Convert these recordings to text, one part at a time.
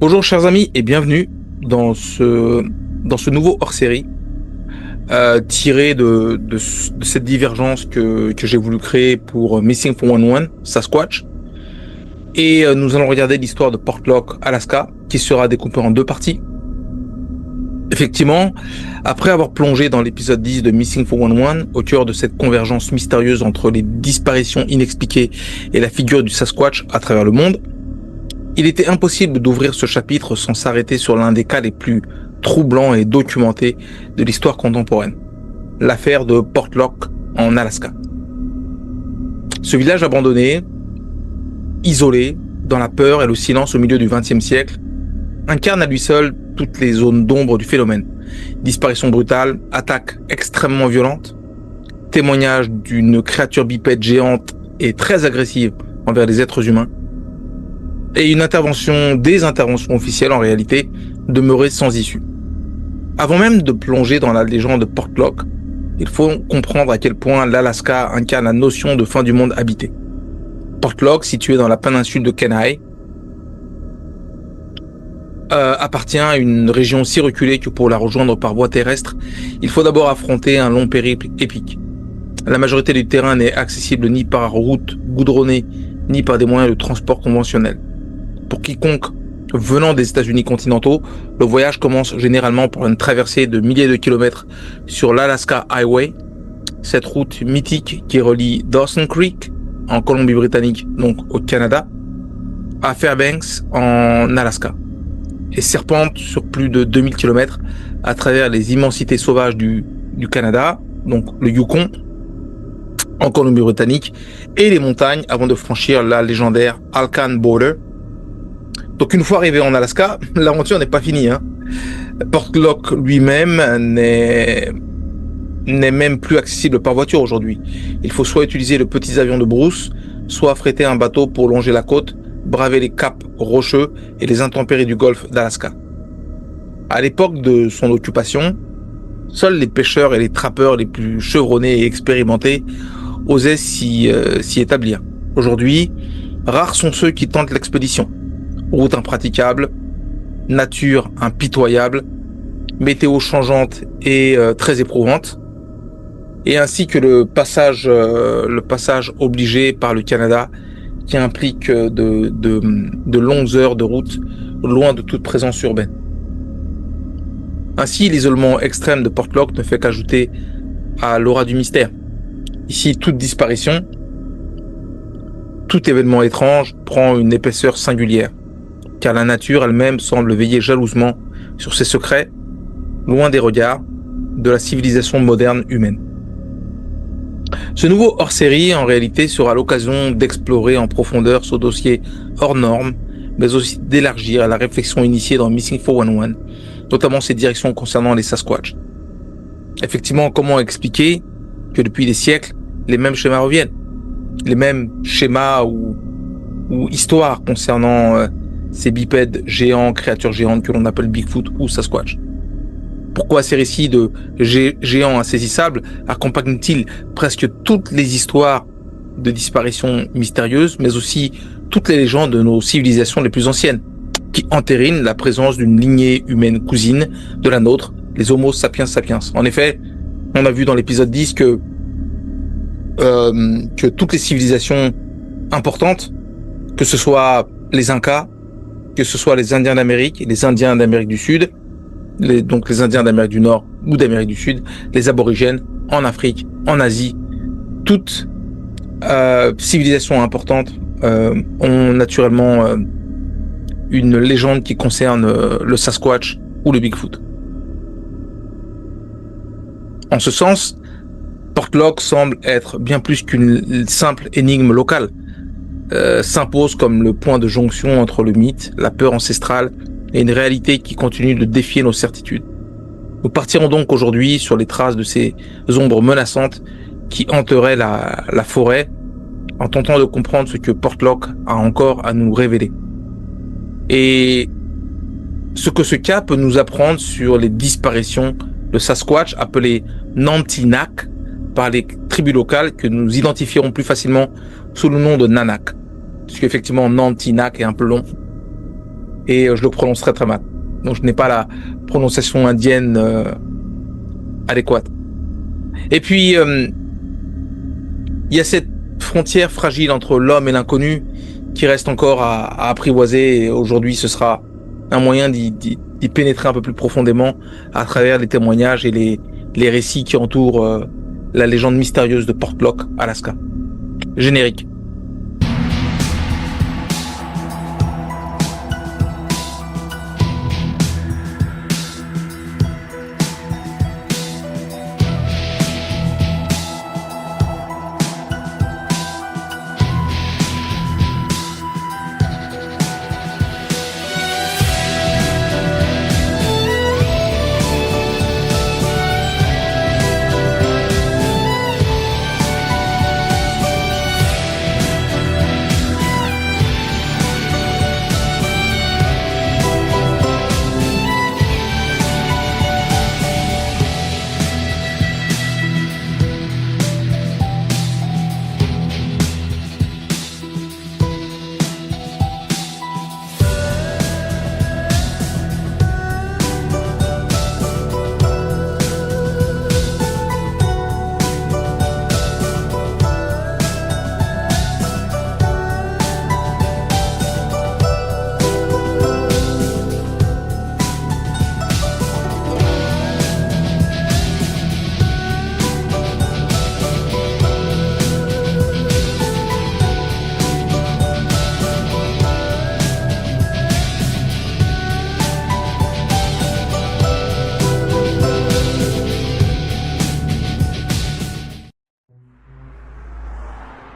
Bonjour chers amis et bienvenue dans ce nouveau hors-série tiré de cette divergence que j'ai voulu créer pour Missing 411, Sasquatch. Et nous allons regarder l'histoire de Portlock, Alaska, qui sera découpée en deux parties. Effectivement, après avoir plongé dans l'épisode 10 de Missing 411, au cœur de cette convergence mystérieuse entre les disparitions inexpliquées et la figure du Sasquatch à travers le monde, il était impossible d'ouvrir ce chapitre sans s'arrêter sur l'un des cas les plus troublants et documentés de l'histoire contemporaine, l'affaire de Portlock en Alaska. Ce village abandonné, isolé, dans la peur et le silence au milieu du XXe siècle, incarne à lui seul toutes les zones d'ombre du phénomène. Disparition brutale, attaque extrêmement violente, témoignage d'une créature bipède géante et très agressive envers les êtres humains, et des interventions officielles en réalité demeurées sans issue. Avant même de plonger dans la légende de Portlock, il faut comprendre à quel point l'Alaska incarne la notion de fin du monde habité. Portlock, situé dans la péninsule de Kenai, appartient à une région si reculée que pour la rejoindre par voie terrestre, il faut d'abord affronter un long périple épique. La majorité du terrain n'est accessible ni par route goudronnée, ni par des moyens de transport conventionnels. Pour quiconque venant des États-Unis continentaux, le voyage commence généralement par une traversée de milliers de kilomètres sur l'Alaska Highway, cette route mythique qui relie Dawson Creek en Colombie-Britannique, donc au Canada, à Fairbanks en Alaska, et serpente sur plus de 2000 kilomètres à travers les immensités sauvages du Canada, donc le Yukon, en Colombie-Britannique, et les montagnes avant de franchir la légendaire Alcan Border. Donc une fois arrivé en Alaska, l'aventure n'est pas finie. Portlock lui-même n'est même plus accessible par voiture aujourd'hui. Il faut soit utiliser de petits avions de brousse, soit affréter un bateau pour longer la côte, braver les caps rocheux et les intempéries du golfe d'Alaska. À l'époque de son occupation, seuls les pêcheurs et les trappeurs les plus chevronnés et expérimentés osaient s'y établir. Aujourd'hui, rares sont ceux qui tentent l'expédition. Route impraticable, nature impitoyable, météo changeante et très éprouvante, et ainsi que le passage obligé par le Canada qui implique de longues heures de route loin de toute présence urbaine. Ainsi, l'isolement extrême de Portlock ne fait qu'ajouter à l'aura du mystère. Ici, toute disparition, tout événement étrange prend une épaisseur singulière, car la nature elle-même semble veiller jalousement sur ses secrets, loin des regards de la civilisation moderne humaine. Ce nouveau hors-série, en réalité, sera l'occasion d'explorer en profondeur ce dossier hors norme, mais aussi d'élargir la réflexion initiée dans Missing 411, notamment ses directions concernant les Sasquatch. Effectivement, comment expliquer que depuis des siècles, les mêmes schémas reviennent, les mêmes schémas ou histoires concernant ces bipèdes géants, créatures géantes que l'on appelle Bigfoot ou Sasquatch. Pourquoi ces récits de géants insaisissables accompagnent-ils presque toutes les histoires de disparitions mystérieuses, mais aussi toutes les légendes de nos civilisations les plus anciennes, qui entérinent la présence d'une lignée humaine cousine de la nôtre, les Homo sapiens sapiens. En effet, on a vu dans l'épisode 10 que toutes les civilisations importantes, que ce soit les Incas, que ce soit les Indiens d'Amérique, les Indiens d'Amérique du Sud, donc les Indiens d'Amérique du Nord ou d'Amérique du Sud, les aborigènes en Afrique, en Asie, toutes civilisations importantes ont naturellement une légende qui concerne le Sasquatch ou le Bigfoot. En ce sens, Portlock semble être bien plus qu'une simple énigme locale, s'impose comme le point de jonction entre le mythe, la peur ancestrale et une réalité qui continue de défier nos certitudes. Nous partirons donc aujourd'hui sur les traces de ces ombres menaçantes qui hanteraient la forêt, en tentant de comprendre ce que Portlock a encore à nous révéler. Et ce que ce cas peut nous apprendre sur les disparitions de Sasquatch, appelés Nantinak par les tribus locales, que nous identifierons plus facilement sous le nom de Nanak. Parce qu'effectivement, Nantinak est un peu long. et je le prononce très très mal. Donc je n'ai pas la prononciation indienne adéquate. Et puis il y a cette frontière fragile entre l'homme et l'inconnu qui reste encore à apprivoiser, et aujourd'hui ce sera un moyen d'y pénétrer un peu plus profondément à travers les témoignages et les récits qui entourent la légende mystérieuse de Portlock, Alaska. Générique.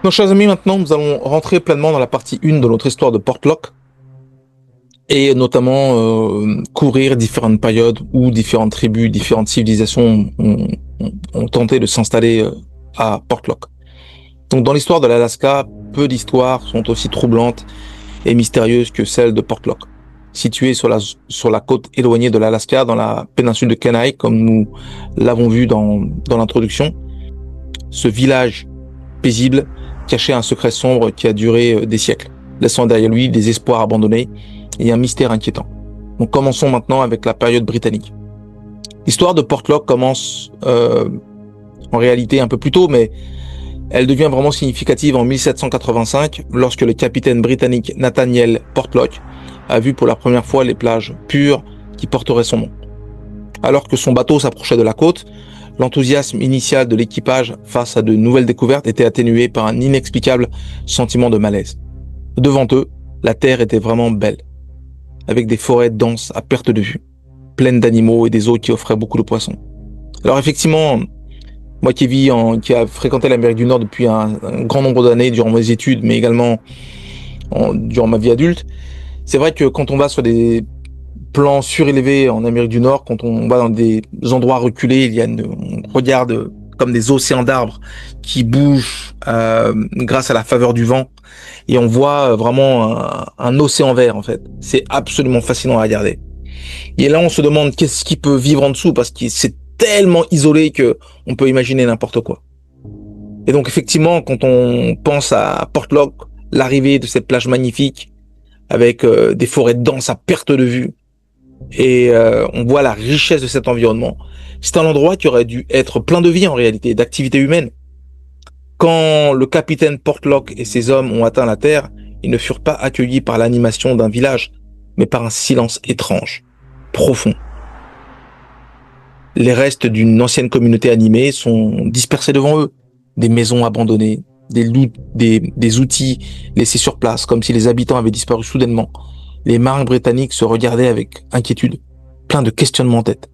Donc, chers amis, maintenant, nous allons rentrer pleinement dans la partie 1 de notre histoire de Portlock, et notamment couvrir différentes périodes où différentes tribus, différentes civilisations ont tenté de s'installer à Portlock. Donc, dans l'histoire de l'Alaska, peu d'histoires sont aussi troublantes et mystérieuses que celle de Portlock. Située sur la côte éloignée de l'Alaska, dans la péninsule de Kenai, comme nous l'avons vu dans l'introduction, ce village paisible cachait un secret sombre qui a duré des siècles, laissant derrière lui des espoirs abandonnés et un mystère inquiétant. Donc commençons maintenant avec la période britannique. L'histoire de Portlock commence en réalité un peu plus tôt, mais elle devient vraiment significative en 1785, lorsque le capitaine britannique Nathaniel Portlock a vu pour la première fois les plages pures qui porteraient son nom. Alors que son bateau s'approchait de la côte, l'enthousiasme initial de l'équipage face à de nouvelles découvertes était atténué par un inexplicable sentiment de malaise. Devant eux, la terre était vraiment belle, avec des forêts denses à perte de vue, pleines d'animaux et des eaux qui offraient beaucoup de poissons. Alors effectivement, moi qui a fréquenté l'Amérique du Nord depuis un grand nombre d'années durant mes études, mais également durant ma vie adulte, c'est vrai que quand on va sur des plans surélevés en Amérique du Nord, quand on va dans des endroits reculés, on regarde comme des océans d'arbres qui bougent grâce à la faveur du vent, et on voit vraiment un océan vert en fait. C'est absolument fascinant à regarder. Et là, on se demande qu'est-ce qui peut vivre en dessous, parce que c'est tellement isolé que on peut imaginer n'importe quoi. Et donc effectivement, quand on pense à Portlock, l'arrivée de cette plage magnifique avec des forêts denses à perte de vue, et on voit la richesse de cet environnement. C'est un endroit qui aurait dû être plein de vie en réalité, d'activité humaine. Quand le capitaine Portlock et ses hommes ont atteint la terre, ils ne furent pas accueillis par l'animation d'un village, mais par un silence étrange, profond. Les restes d'une ancienne communauté animée sont dispersés devant eux. Des maisons abandonnées, des outils laissés sur place, comme si les habitants avaient disparu soudainement. Les marins britanniques se regardaient avec inquiétude, plein de questionnements en tête.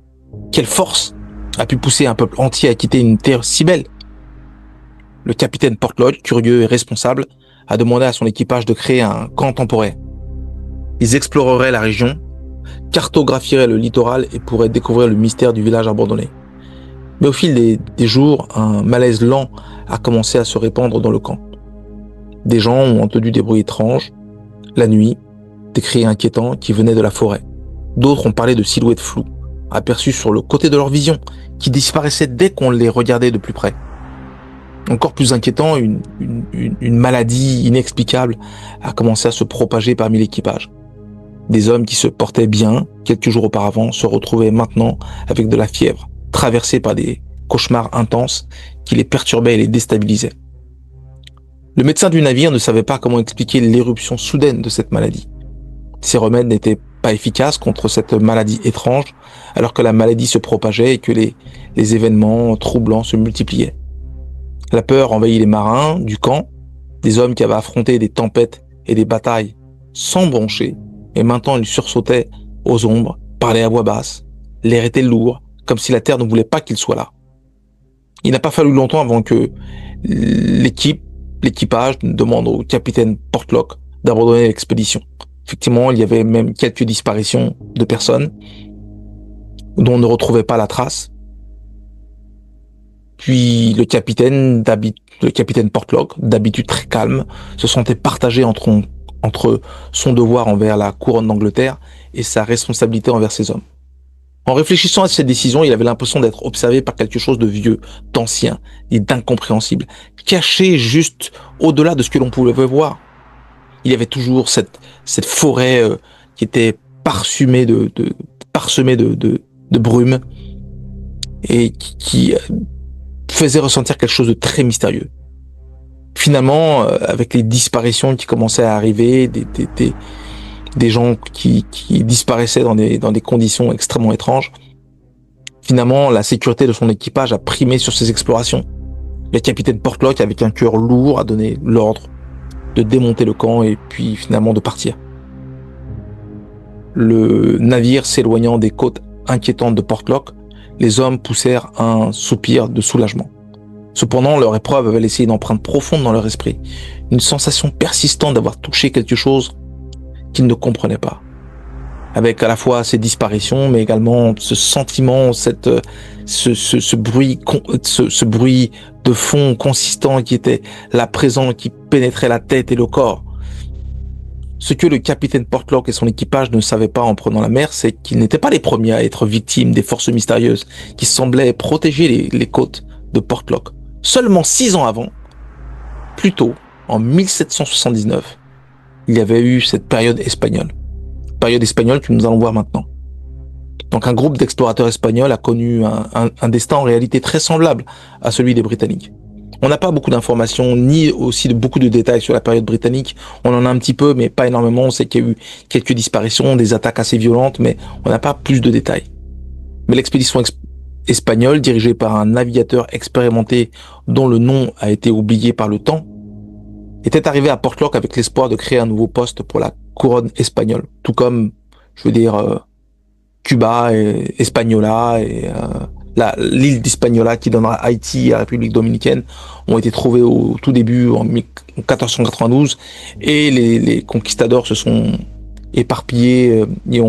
Quelle force a pu pousser un peuple entier à quitter une terre si belle? Le capitaine Portlock, curieux et responsable, a demandé à son équipage de créer un camp temporaire. Ils exploreraient la région, cartographieraient le littoral et pourraient découvrir le mystère du village abandonné. Mais au fil des jours, un malaise lent a commencé à se répandre dans le camp. Des gens ont entendu des bruits étranges, la nuit, des cris inquiétants qui venaient de la forêt. D'autres ont parlé de silhouettes floues, aperçues sur le côté de leur vision, qui disparaissaient dès qu'on les regardait de plus près. Encore plus inquiétant, une maladie inexplicable a commencé à se propager parmi l'équipage. Des hommes qui se portaient bien quelques jours auparavant se retrouvaient maintenant avec de la fièvre, traversés par des cauchemars intenses qui les perturbaient et les déstabilisaient. Le médecin du navire ne savait pas comment expliquer l'éruption soudaine de cette maladie. Ces remèdes n'étaient pas efficaces contre cette maladie étrange, alors que la maladie se propageait et que les événements troublants se multipliaient. La peur envahit les marins du camp, des hommes qui avaient affronté des tempêtes et des batailles sans broncher, et maintenant ils sursautaient aux ombres, parlaient à voix basse, l'air était lourd, comme si la terre ne voulait pas qu'ils soient là. Il n'a pas fallu longtemps avant que l'équipage demande au capitaine Portlock d'abandonner l'expédition. Effectivement, il y avait même quelques disparitions de personnes dont on ne retrouvait pas la trace. Puis le capitaine Portlock, d'habitude très calme, se sentait partagé entre son devoir envers la couronne d'Angleterre et sa responsabilité envers ses hommes. En réfléchissant à cette décision, il avait l'impression d'être observé par quelque chose de vieux, d'ancien et d'incompréhensible, caché juste au-delà de ce que l'on pouvait voir. Il y avait toujours cette forêt qui était parsemée de brume et qui faisait ressentir quelque chose de très mystérieux. Finalement, avec les disparitions qui commençaient à arriver, des gens qui disparaissaient dans des conditions extrêmement étranges, finalement, la sécurité de son équipage a primé sur ses explorations. Le capitaine Portlock, avec un cœur lourd, a donné l'ordre de démonter le camp et puis finalement de partir. Le navire s'éloignant des côtes inquiétantes de Portlock, les hommes poussèrent un soupir de soulagement. Cependant, leur épreuve avait laissé une empreinte profonde dans leur esprit, une sensation persistante d'avoir touché quelque chose qu'ils ne comprenaient pas. Avec à la fois ces disparitions, mais également ce sentiment, ce bruit de fond consistant qui était là présent, qui pénétrait la tête et le corps. Ce que le capitaine Portlock et son équipage ne savaient pas en prenant la mer, c'est qu'ils n'étaient pas les premiers à être victimes des forces mystérieuses qui semblaient protéger les côtes de Portlock. Seulement 6 ans avant, plus tôt, en 1779, il y avait eu cette période espagnole que nous allons voir maintenant. Donc un groupe d'explorateurs espagnols a connu un destin en réalité très semblable à celui des Britanniques. On n'a pas beaucoup d'informations, ni aussi de beaucoup de détails sur la période britannique. On en a un petit peu, mais pas énormément. On sait qu'il y a eu quelques disparitions, des attaques assez violentes, mais on n'a pas plus de détails. Mais l'expédition espagnole, dirigée par un navigateur expérimenté dont le nom a été oublié par le temps, était arrivée à Portlock avec l'espoir de créer un nouveau poste pour la couronne espagnole. Tout comme, Cuba et Hispaniola et l'île d'Hispaniola qui donnera Haïti et la République dominicaine ont été trouvés au tout début en 1492 et les conquistadors se sont éparpillés et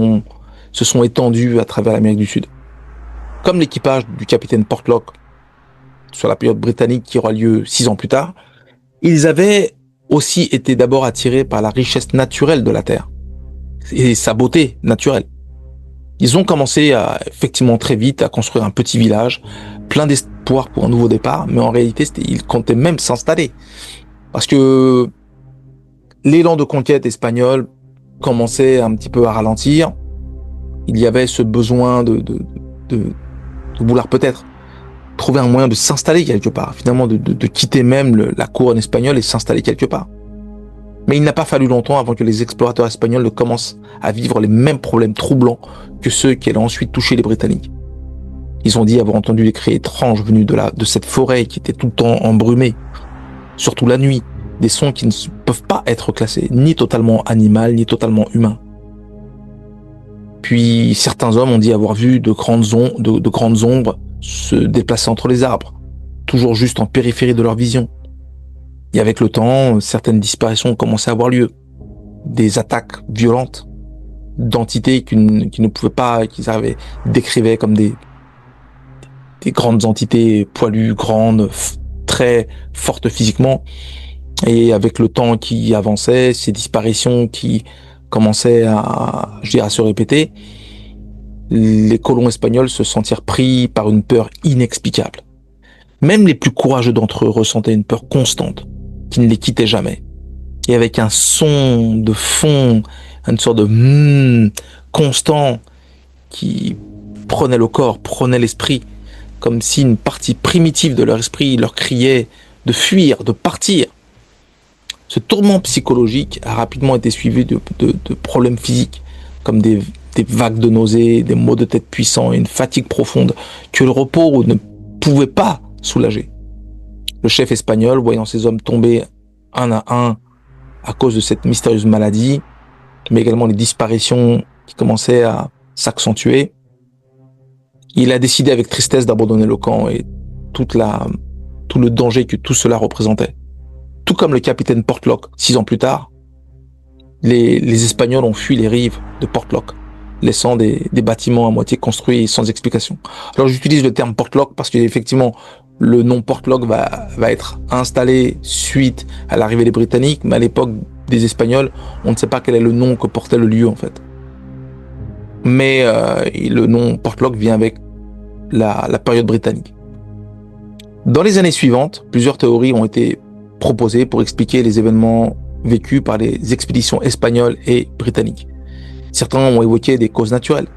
se sont étendus à travers l'Amérique du Sud. Comme l'équipage du capitaine Portlock sur la période britannique qui aura lieu 6 ans plus tard, ils avaient aussi été d'abord attirés par la richesse naturelle de la Terre et sa beauté naturelle. Ils ont commencé effectivement très vite à construire un petit village, plein d'espoir pour un nouveau départ, mais en réalité, ils comptaient même s'installer. Parce que l'élan de conquête espagnol commençait un petit peu à ralentir. Il y avait ce besoin de vouloir peut-être trouver un moyen de s'installer quelque part, finalement de quitter même la couronne espagnole et s'installer quelque part. Mais il n'a pas fallu longtemps avant que les explorateurs espagnols ne commencent à vivre les mêmes problèmes troublants que ceux qui allaient ensuite toucher les Britanniques. Ils ont dit avoir entendu des cris étranges venus de cette forêt qui était tout le temps embrumée, surtout la nuit, des sons qui ne peuvent pas être classés, ni totalement animal, ni totalement humain. Puis certains hommes ont dit avoir vu de grandes ombres se déplacer entre les arbres, toujours juste en périphérie de leur vision. Et avec le temps, certaines disparitions ont commencé à avoir lieu. Des attaques violentes d'entités qui ne pouvaient pas, qu'ils décrivaient comme des grandes entités poilues, grandes, très fortes physiquement. Et avec le temps qui avançait, ces disparitions qui commençaient à se répéter, les colons espagnols se sentirent pris par une peur inexplicable. Même les plus courageux d'entre eux ressentaient une peur constante qui ne les quittait jamais. Et avec un son de fond, une sorte de constant qui prenait le corps, prenait l'esprit, comme si une partie primitive de leur esprit leur criait de fuir, de partir. Ce tourment psychologique a rapidement été suivi de problèmes physiques, comme des vagues de nausées, des maux de tête puissants et une fatigue profonde que le repos ne pouvait pas soulager. Le chef espagnol, voyant ses hommes tomber un à cause de cette mystérieuse maladie, mais également les disparitions qui commençaient à s'accentuer, il a décidé avec tristesse d'abandonner le camp et tout le danger que tout cela représentait. Tout comme le capitaine Portlock, 6 ans plus tard, les Espagnols ont fui les rives de Portlock, laissant des bâtiments à moitié construits sans explication. Alors j'utilise le terme Portlock parce qu'effectivement, le nom Portlock va être installé suite à l'arrivée des Britanniques, mais à l'époque des Espagnols, on ne sait pas quel est le nom que portait le lieu en fait. Mais le nom Portlock vient avec la période britannique. Dans les années suivantes, plusieurs théories ont été proposées pour expliquer les événements vécus par les expéditions espagnoles et britanniques. Certains ont évoqué des causes naturelles,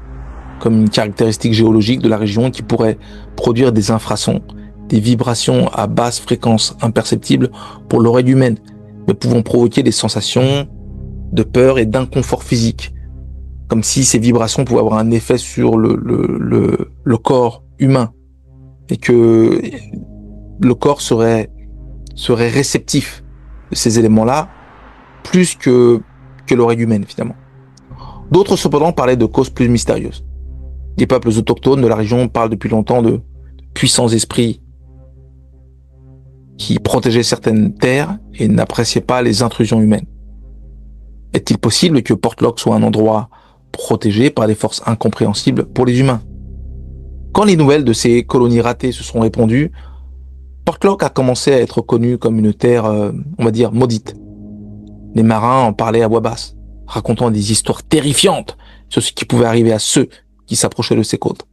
comme une caractéristique géologique de la région qui pourrait produire des infrasons, des vibrations à basse fréquence imperceptibles pour l'oreille humaine, mais pouvant provoquer des sensations de peur et d'inconfort physique, comme si ces vibrations pouvaient avoir un effet sur le corps humain et que le corps serait réceptif de ces éléments-là plus que l'oreille humaine finalement. D'autres cependant parlaient de causes plus mystérieuses. Les peuples autochtones de la région parlent depuis longtemps de puissants esprits qui protégeaient certaines terres et n'appréciaient pas les intrusions humaines. Est-il possible que Portlock soit un endroit protégé par des forces incompréhensibles pour les humains? Quand les nouvelles de ces colonies ratées se sont répandues, Portlock a commencé à être connu comme une terre, on va dire, maudite. Les marins en parlaient à voix basse, racontant des histoires terrifiantes sur ce qui pouvait arriver à ceux qui s'approchaient de ces côtes.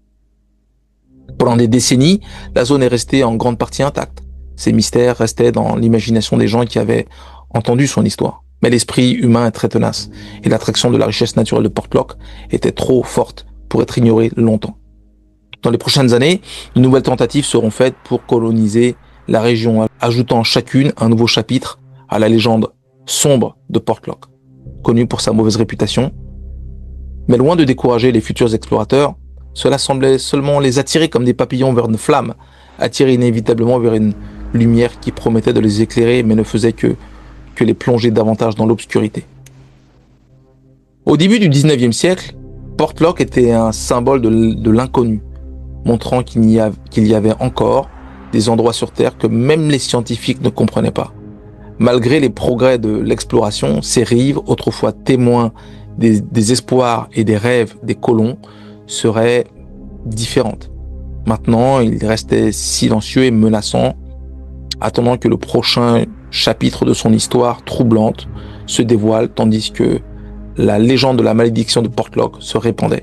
Pendant des décennies, la zone est restée en grande partie intacte. Ces mystères restaient dans l'imagination des gens qui avaient entendu son histoire. Mais l'esprit humain est très tenace, et l'attraction de la richesse naturelle de Portlock était trop forte pour être ignorée longtemps. Dans les prochaines années, de nouvelles tentatives seront faites pour coloniser la région, ajoutant chacune un nouveau chapitre à la légende sombre de Portlock, connue pour sa mauvaise réputation. Mais loin de décourager les futurs explorateurs, cela semblait seulement les attirer comme des papillons vers une flamme, attirés inévitablement vers une lumière qui promettait de les éclairer mais ne faisait que les plonger davantage dans l'obscurité. Au début du 19e siècle, Portlock était un symbole de l'inconnu, montrant qu'il y avait encore des endroits sur Terre que même les scientifiques ne comprenaient pas. Malgré les progrès de l'exploration, ces rives, autrefois témoins des espoirs et des rêves des colons, seraient différentes. Maintenant, ils restaient silencieux et menaçants, attendant que le prochain chapitre de son histoire troublante se dévoile, tandis que la légende de la malédiction de Portlock se répandait,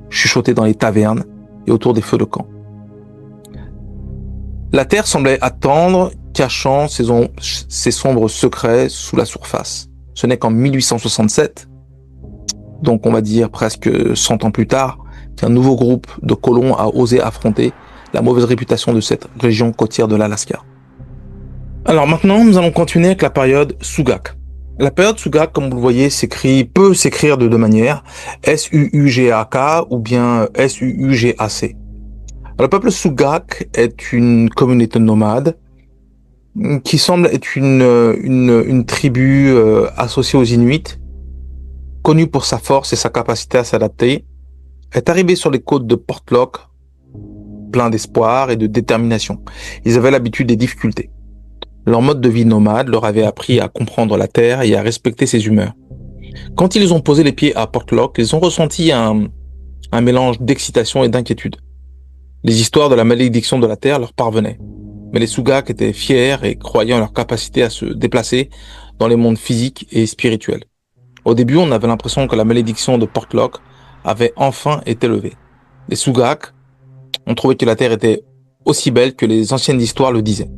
chuchotée dans les tavernes et autour des feux de camp. La Terre semblait attendre, cachant ses sombres secrets sous la surface. Ce n'est qu'en 1867, donc on va dire presque 100 ans plus tard, qu'un nouveau groupe de colons a osé affronter la mauvaise réputation de cette région côtière de l'Alaska. Alors maintenant, nous allons continuer avec la période Sugak. La période Sugak, comme vous le voyez, peut s'écrire de deux manières, S-U-U-G-A-K ou bien S-U-U-G-A-C. Le peuple Sugak est une communauté nomade qui semble être une tribu associée aux Inuits, connue pour sa force et sa capacité à s'adapter, est arrivée sur les côtes de Portlock plein d'espoir et de détermination. Ils avaient l'habitude des difficultés. Leur mode de vie nomade leur avait appris à comprendre la terre et à respecter ses humeurs. Quand ils ont posé les pieds à Portlock, ils ont ressenti un mélange d'excitation et d'inquiétude. Les histoires de la malédiction de la terre leur parvenaient. Mais les Sugak étaient fiers et croyaient en leur capacité à se déplacer dans les mondes physiques et spirituels. Au début, on avait l'impression que la malédiction de Portlock avait enfin été levée. Les Sugak ont trouvé que la terre était aussi belle que les anciennes histoires le disaient.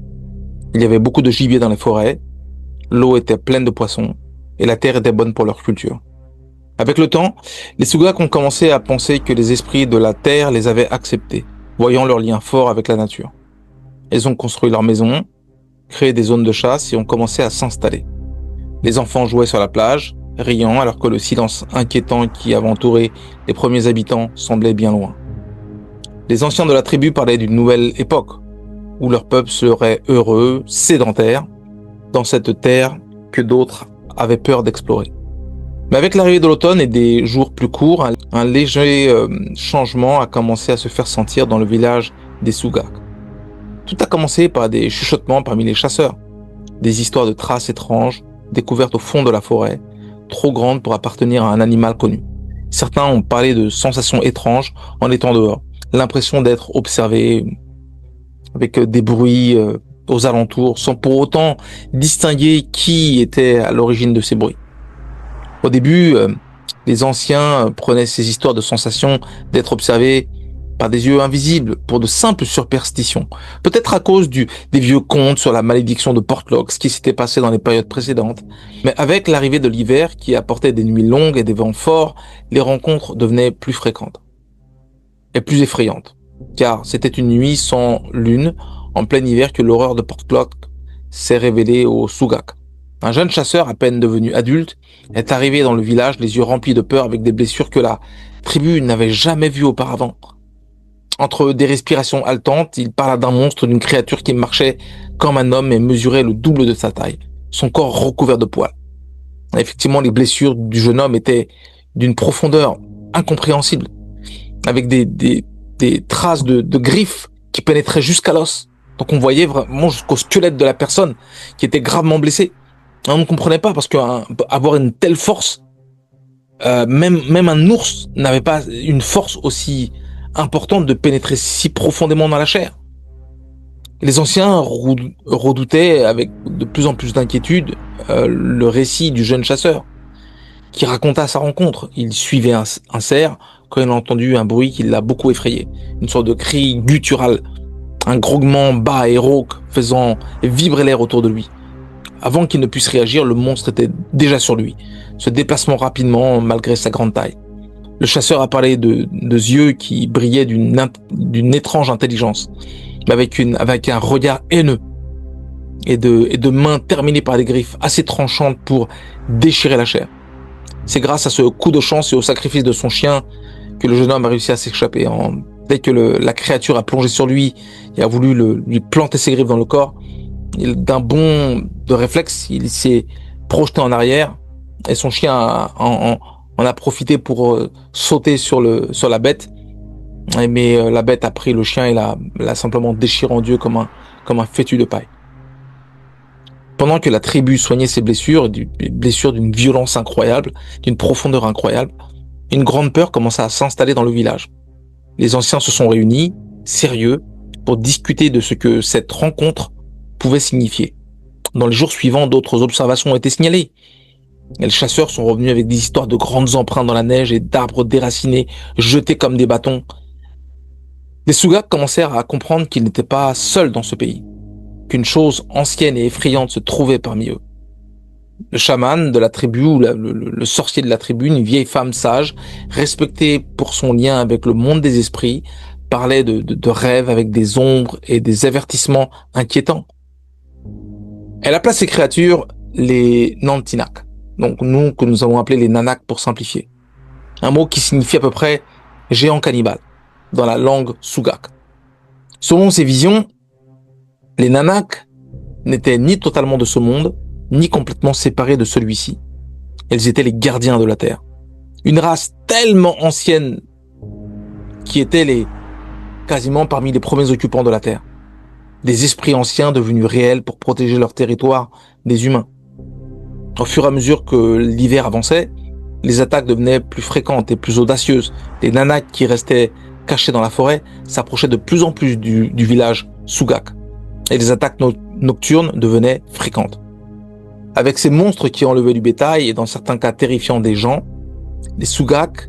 Il y avait beaucoup de gibier dans les forêts, l'eau était pleine de poissons et la terre était bonne pour leur culture. Avec le temps, les Sugak ont commencé à penser que les esprits de la terre les avaient acceptés, voyant leur lien fort avec la nature. Ils ont construit leur maison, créé des zones de chasse et ont commencé à s'installer. Les enfants jouaient sur la plage, riant alors que le silence inquiétant qui avait entouré les premiers habitants semblait bien loin. Les anciens de la tribu parlaient d'une nouvelle époque, où leur peuple serait heureux, sédentaire, dans cette terre que d'autres avaient peur d'explorer. Mais avec l'arrivée de l'automne et des jours plus courts, un léger changement a commencé à se faire sentir dans le village des Sugak. Tout a commencé par des chuchotements parmi les chasseurs, des histoires de traces étranges découvertes au fond de la forêt, trop grandes pour appartenir à un animal connu. Certains ont parlé de sensations étranges en étant dehors, l'impression d'être observé avec des bruits aux alentours, sans pour autant distinguer qui était à l'origine de ces bruits. Au début, les anciens prenaient ces histoires de sensations d'être observés par des yeux invisibles pour de simples superstitions. Peut-être à cause des vieux contes sur la malédiction de Portlock, ce qui s'était passé dans les périodes précédentes. Mais avec l'arrivée de l'hiver qui apportait des nuits longues et des vents forts, les rencontres devenaient plus fréquentes et plus effrayantes. Car c'était une nuit sans lune, en plein hiver, que l'horreur de Portlock s'est révélée aux Sugak. Un jeune chasseur, à peine devenu adulte, est arrivé dans le village, les yeux remplis de peur, avec des blessures que la tribu n'avait jamais vues auparavant. Entre des respirations haletantes, il parla d'un monstre, d'une créature qui marchait comme un homme et mesurait le double de sa taille, son corps recouvert de poils. Effectivement, les blessures du jeune homme étaient d'une profondeur incompréhensible, avec des traces de griffes qui pénétraient jusqu'à l'os. Donc on voyait vraiment jusqu'au squelette de la personne qui était gravement blessée. On ne comprenait pas parce qu'avoir une telle force, même un ours n'avait pas une force aussi importante de pénétrer si profondément dans la chair. Les anciens redoutaient avec de plus en plus d'inquiétude le récit du jeune chasseur qui raconta sa rencontre. Il suivait un cerf quand il a entendu un bruit qui l'a beaucoup effrayé, une sorte de cri guttural, un grognement bas et rauque faisant vibrer l'air autour de lui. Avant qu'il ne puisse réagir, le monstre était déjà sur lui, se déplaçant rapidement malgré sa grande taille. Le chasseur a parlé de yeux qui brillaient d'une étrange intelligence, mais avec un regard haineux et de mains terminées par des griffes assez tranchantes pour déchirer la chair. C'est grâce à ce coup de chance et au sacrifice de son chien que le jeune homme a réussi à s'échapper. Dès que la créature a plongé sur lui et a voulu lui planter ses griffes dans le corps, d'un bond de réflexe, il s'est projeté en arrière et son chien en a profité pour sauter sur la bête. Mais la bête a pris le chien et l'a simplement déchiré en deux comme un fétu de paille. Pendant que la tribu soignait ses blessures, des blessures d'une violence incroyable, d'une profondeur incroyable, une grande peur commença à s'installer dans le village. Les anciens se sont réunis, sérieux, pour discuter de ce que cette rencontre pouvait signifier. Dans les jours suivants, d'autres observations ont été signalées. Et les chasseurs sont revenus avec des histoires de grandes empreintes dans la neige et d'arbres déracinés, jetés comme des bâtons. Les Sugak commencèrent à comprendre qu'ils n'étaient pas seuls dans ce pays, qu'une chose ancienne et effrayante se trouvait parmi eux. Le chaman de la tribu, ou le sorcier de la tribu, une vieille femme sage, respectée pour son lien avec le monde des esprits, parlait de rêves avec des ombres et des avertissements inquiétants. Elle appela ces créatures les Nantinak, donc nous que nous avons appelés les Nanak pour simplifier. Un mot qui signifie à peu près géant cannibale dans la langue Sugak. Selon ces visions, les Nanak n'étaient ni totalement de ce monde, ni complètement séparés de celui-ci. Elles étaient les gardiens de la terre. Une race tellement ancienne qui étaient quasiment parmi les premiers occupants de la terre. Des esprits anciens devenus réels pour protéger leur territoire des humains. Au fur et à mesure que l'hiver avançait, les attaques devenaient plus fréquentes et plus audacieuses. Les Nanak qui restaient cachés dans la forêt s'approchaient de plus en plus du village Sugak. Et les attaques nocturnes devenaient fréquentes. Avec ces monstres qui enlevaient du bétail et dans certains cas terrifiant des gens, les Sugak,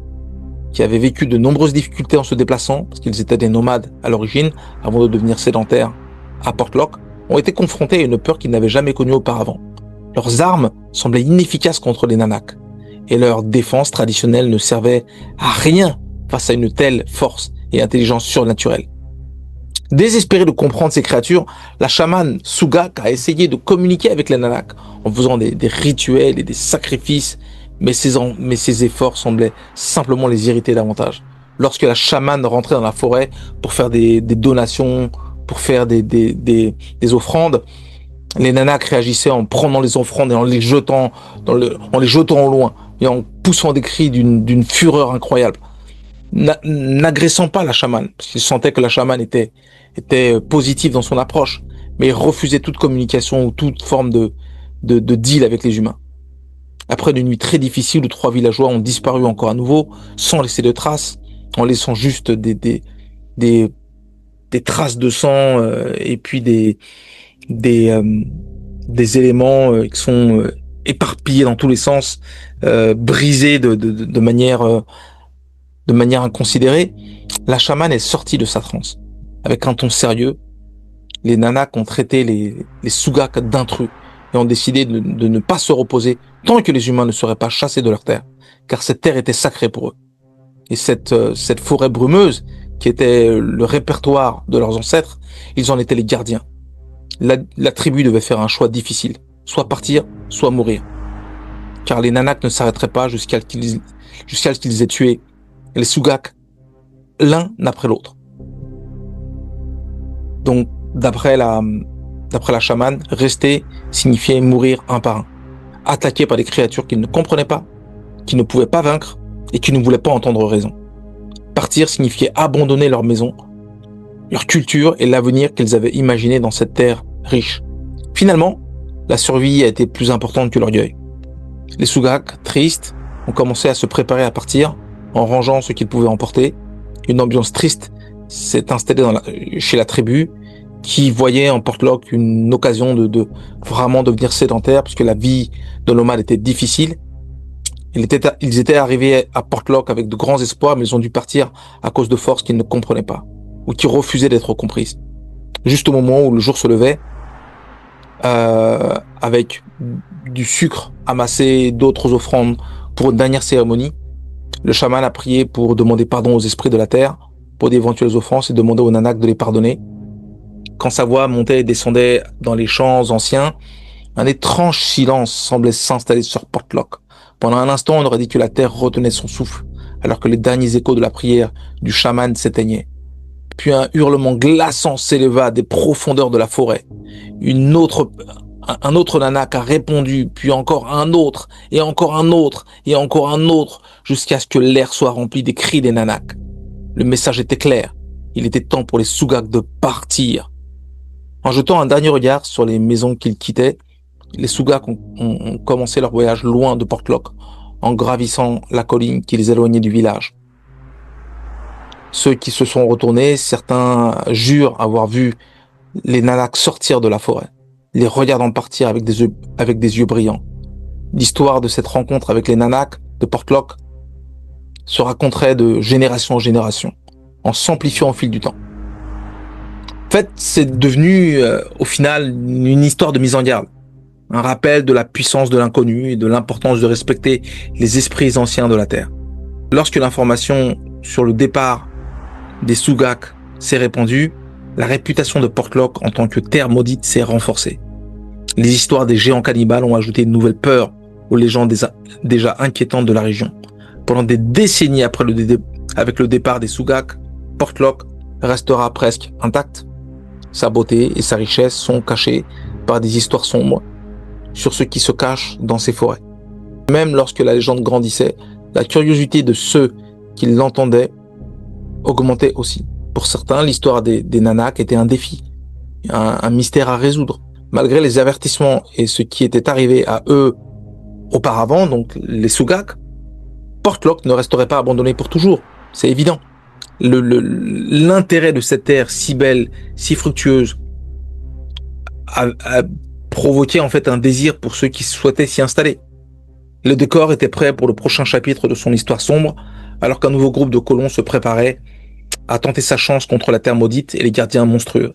qui avaient vécu de nombreuses difficultés en se déplaçant, parce qu'ils étaient des nomades à l'origine, avant de devenir sédentaires à Portlock, ont été confrontés à une peur qu'ils n'avaient jamais connue auparavant. Leurs armes semblaient inefficaces contre les Nanak, et leur défense traditionnelle ne servaient à rien face à une telle force et intelligence surnaturelle. Désespéré de comprendre ces créatures, la chamane Sugak a essayé de communiquer avec les Nanak en faisant des rituels et des sacrifices, mais ses efforts semblaient simplement les irriter davantage. Lorsque la chamane rentrait dans la forêt pour faire des donations, pour faire des offrandes, les Nanak réagissaient en prenant les offrandes et en les jetant au loin et en poussant des cris d'une fureur incroyable, n'agressant pas la chamane, parce qu'ils sentaient que la chamane était positive dans son approche, mais ils refusaient toute communication ou toute forme de deal avec les humains. Après une nuit très difficile où 3 villageois ont disparu encore à nouveau, sans laisser de traces, en laissant juste des traces de sang et puis des éléments qui sont éparpillés dans tous les sens, brisés de manière inconsidérée, la chamane est sortie de sa transe. Avec un ton sérieux, les Nanak ont traité les Sugak d'intrus et ont décidé de ne pas se reposer tant que les humains ne seraient pas chassés de leur terre, car cette terre était sacrée pour eux. Et cette forêt brumeuse, qui était le répertoire de leurs ancêtres, ils en étaient les gardiens. La tribu devait faire un choix difficile, soit partir, soit mourir. Car les Nanak ne s'arrêteraient pas jusqu'à ce qu'ils aient tué les Sugak l'un après l'autre. Donc, d'après la chamane, rester signifiait mourir un par un, attaqués par des créatures qu'ils ne comprenaient pas, qu'ils ne pouvaient pas vaincre et qui ne voulaient pas entendre raison. Partir signifiait abandonner leur maison, leur culture et l'avenir qu'ils avaient imaginé dans cette terre riche. Finalement, la survie a été plus importante que l'orgueil. Les Sugak, tristes, ont commencé à se préparer à partir en rangeant ce qu'ils pouvaient emporter. Une ambiance triste s'est installée chez la tribu qui voyait en Portlock une occasion de vraiment devenir sédentaire puisque la vie de nomade était difficile. Ils étaient arrivés à Portlock avec de grands espoirs, mais ils ont dû partir à cause de forces qu'ils ne comprenaient pas ou qui refusaient d'être comprises. Juste au moment où le jour se levait, avec du sucre amassé, d'autres offrandes pour une dernière cérémonie, le chaman a prié pour demander pardon aux esprits de la terre pour d'éventuelles offenses et demander aux Nanak de les pardonner. Quand sa voix montait et descendait dans les champs anciens, un étrange silence semblait s'installer sur Portlock. Pendant un instant, on aurait dit que la terre retenait son souffle, alors que les derniers échos de la prière du chaman s'éteignaient. Puis un hurlement glaçant s'éleva des profondeurs de la forêt. Un autre Nanak a répondu, puis encore un autre, et encore un autre, et encore un autre, jusqu'à ce que l'air soit rempli des cris des Nanak. Le message était clair. Il était temps pour les Sugak de partir. En jetant un dernier regard sur les maisons qu'ils quittaient, les Sugak ont commencé leur voyage loin de Portlock, en gravissant la colline qui les éloignait du village. Ceux qui se sont retournés, certains jurent avoir vu les Nanak sortir de la forêt, les regardant partir avec des yeux brillants. L'histoire de cette rencontre avec les Nanak de Portlock se raconterait de génération en génération, en s'amplifiant au fil du temps. En fait, c'est devenu au final une histoire de mise en garde, un rappel de la puissance de l'inconnu et de l'importance de respecter les esprits anciens de la Terre. Lorsque l'information sur le départ des Sugak s'est répandue, la réputation de Portlock en tant que terre maudite s'est renforcée. Les histoires des géants cannibales ont ajouté une nouvelle peur aux légendes déjà inquiétantes de la région. Pendant des décennies avec le départ des Sugak, Portlock restera presque intact. Sa beauté et sa richesse sont cachées par des histoires sombres sur ce qui se cache dans ces forêts. Même lorsque la légende grandissait, la curiosité de ceux qui l'entendaient augmentait aussi. Pour certains, l'histoire des Nanak était un défi, un mystère à résoudre. Malgré les avertissements et ce qui était arrivé à eux auparavant, donc les Sugak, Portlock ne resterait pas abandonné pour toujours, c'est évident. L'intérêt de cette terre si belle, si fructueuse, a provoqué en fait un désir pour ceux qui souhaitaient s'y installer. Le décor était prêt pour le prochain chapitre de son histoire sombre, alors qu'un nouveau groupe de colons se préparait à tenter sa chance contre la terre maudite et les gardiens monstrueux.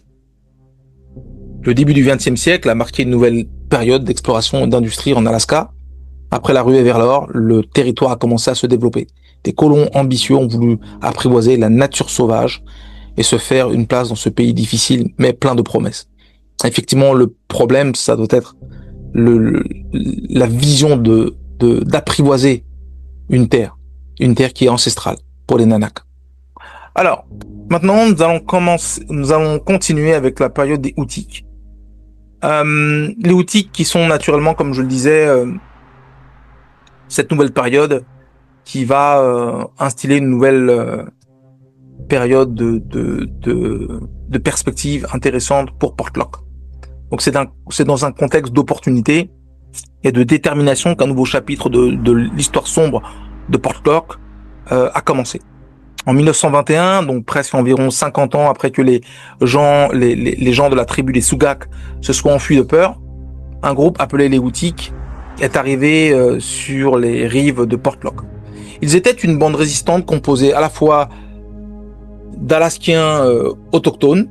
Le début du XXe siècle a marqué une nouvelle période d'exploration et d'industrie en Alaska. Après la ruée vers l'or, le territoire a commencé à se développer. Des colons ambitieux ont voulu apprivoiser la nature sauvage et se faire une place dans ce pays difficile, mais plein de promesses. Effectivement, le problème, ça doit être le, la vision d'apprivoiser une terre qui est ancestrale pour les Nanaks. Alors, maintenant, nous allons continuer avec la période des Houtiques. Les Houtiques qui sont naturellement, comme je le disais, cette nouvelle période qui va instiller une nouvelle période de perspective intéressante pour Portlock. Donc c'est dans un contexte d'opportunité et de détermination qu'un nouveau chapitre de l'histoire sombre de Portlock a commencé. En 1921, donc presque environ 50 ans après que les gens de la tribu des Sougak se soient enfuis de peur, un groupe appelé les Houtiques est arrivé sur les rives de Portlock. Ils étaient une bande résistante composée à la fois d'Alaskiens autochtones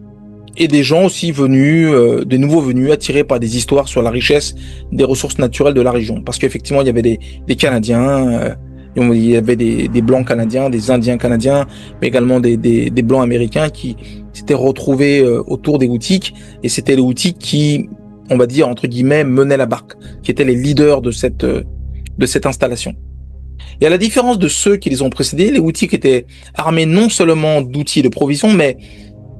et des gens aussi venus, des nouveaux venus attirés par des histoires sur la richesse des ressources naturelles de la région. Parce qu'effectivement, il y avait des Canadiens, il y avait des Blancs canadiens, des Indiens canadiens, mais également des Blancs américains qui s'étaient retrouvés autour des Houtiques. Et c'était les Houtiques qui, on va dire, entre guillemets, menaient la barque, qui étaient les leaders de cette installation. Et à la différence de ceux qui les ont précédés, les Houtiques étaient armés non seulement d'outils et de provisions, mais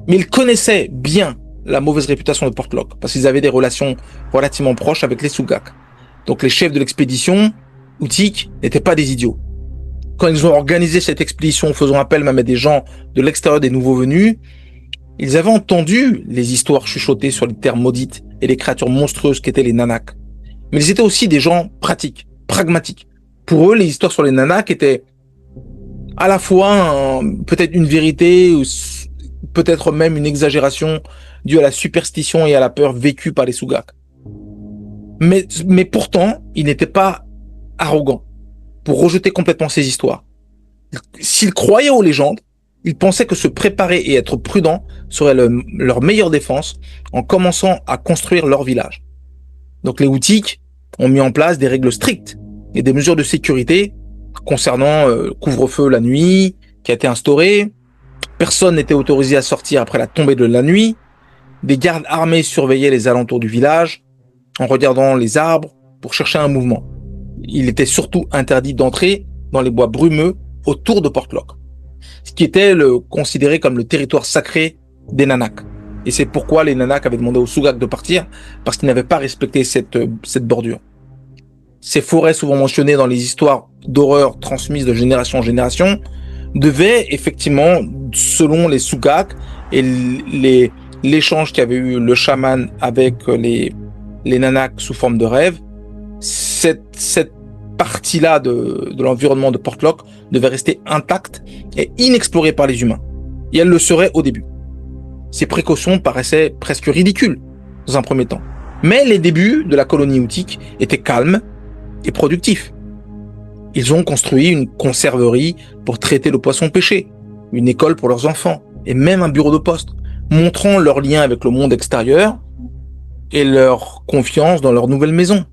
ils connaissaient bien la mauvaise réputation de Portlock, parce qu'ils avaient des relations relativement proches avec les Sougak. Donc les chefs de l'expédition Houtiques n'étaient pas des idiots. Quand ils ont organisé cette expédition, faisant appel même à des gens de l'extérieur des nouveaux venus, ils avaient entendu les histoires chuchotées sur les terres maudites et les créatures monstrueuses qu'étaient les Nanaks. Mais ils étaient aussi des gens pratiques, pragmatiques. Pour eux, les histoires sur les Nanaks étaient à la fois peut-être une vérité, ou peut-être même une exagération due à la superstition et à la peur vécue par les Sougak. Mais pourtant, ils n'étaient pas arrogants pour rejeter complètement ces histoires. S'ils croyaient aux légendes, ils pensaient que se préparer et être prudent serait leur meilleure défense en commençant à construire leur village. Donc les Houtiques ont mis en place des règles strictes et des mesures de sécurité concernant couvre-feu la nuit qui a été instauré. Personne n'était autorisé à sortir après la tombée de la nuit. Des gardes armés surveillaient les alentours du village en regardant les arbres pour chercher un mouvement. Il était surtout interdit d'entrer dans les bois brumeux autour de Portlock, ce qui était considéré comme le territoire sacré des Nanaks. Et c'est pourquoi les Nanaks avaient demandé aux Sougak de partir, parce qu'ils n'avaient pas respecté cette bordure. Ces forêts souvent mentionnées dans les histoires d'horreur transmises de génération en génération devaient effectivement, selon les Sougak et l'échange qu'avait eu le chaman avec les Nanaks sous forme de rêve, cette partie-là de l'environnement de Portlock devait rester intacte et inexplorée par les humains. Et elle le serait au début. Ces précautions paraissaient presque ridicules dans un premier temps. Mais les débuts de la colonie houtique étaient calmes et productifs. Ils ont construit une conserverie pour traiter le poisson pêché, une école pour leurs enfants et même un bureau de poste, montrant leur lien avec le monde extérieur et leur confiance dans leur nouvelle maison.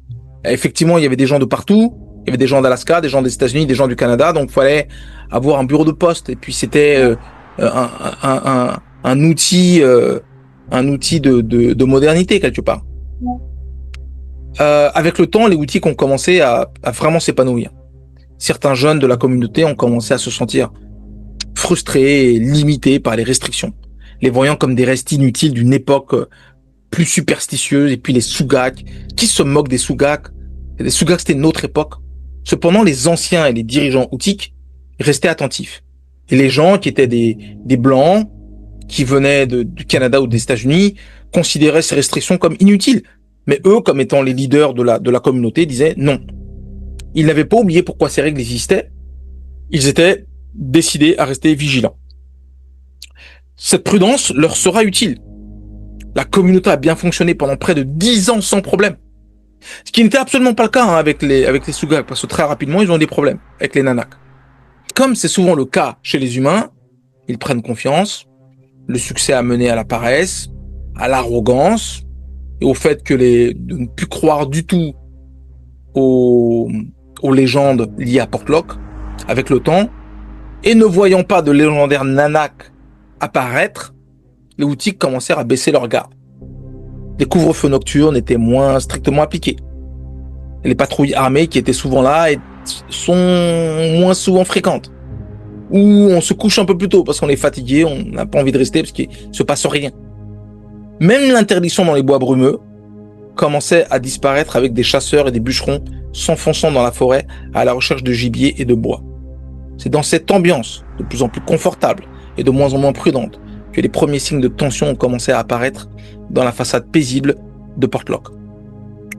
Effectivement, il y avait des gens de partout. Il y avait des gens d'Alaska, des gens des États-Unis, des gens du Canada. Donc, il fallait avoir un bureau de poste. Et puis, c'était un outil de modernité, quelque part. Avec le temps, les Houtiques ont commencé à vraiment s'épanouir. Certains jeunes de la communauté ont commencé à se sentir frustrés et limités par les restrictions, les voyant comme des restes inutiles d'une époque plus superstitieuse. Et puis les Sougak, qui se moquent des Sougak? Les Sougak, c'était notre époque. Cependant, les anciens et les dirigeants houtiques restaient attentifs. Et les gens qui étaient des Blancs, qui venaient du Canada ou des États-Unis, considéraient ces restrictions comme inutiles. Mais eux, comme étant les leaders de la communauté, disaient non. Ils n'avaient pas oublié pourquoi ces règles existaient. Ils étaient décidés à rester vigilants. Cette prudence leur sera utile. La communauté a bien fonctionné pendant près de 10 ans sans problème. Ce qui n'était absolument pas le cas avec les Sougak, parce que très rapidement, ils ont des problèmes avec les Nanaks. Comme c'est souvent le cas chez les humains, ils prennent confiance. Le succès a mené à la paresse, à l'arrogance, et au fait de ne plus croire du tout aux aux légendes liées à Portlock avec le temps, et ne voyant pas de légendaire Nanak apparaître, les Houtiques commencèrent à baisser leur garde. Les couvre-feux nocturnes étaient moins strictement appliqués. Les patrouilles armées qui étaient souvent là sont moins souvent fréquentes. Ou on se couche un peu plus tôt parce qu'on est fatigué, on n'a pas envie de rester parce qu'il ne se passe rien. Même l'interdiction dans les bois brumeux commençait à disparaître avec des chasseurs et des bûcherons s'enfonçant dans la forêt à la recherche de gibier et de bois. C'est dans cette ambiance, de plus en plus confortable et de moins en moins prudente, que les premiers signes de tension ont commencé à apparaître dans la façade paisible de Portlock.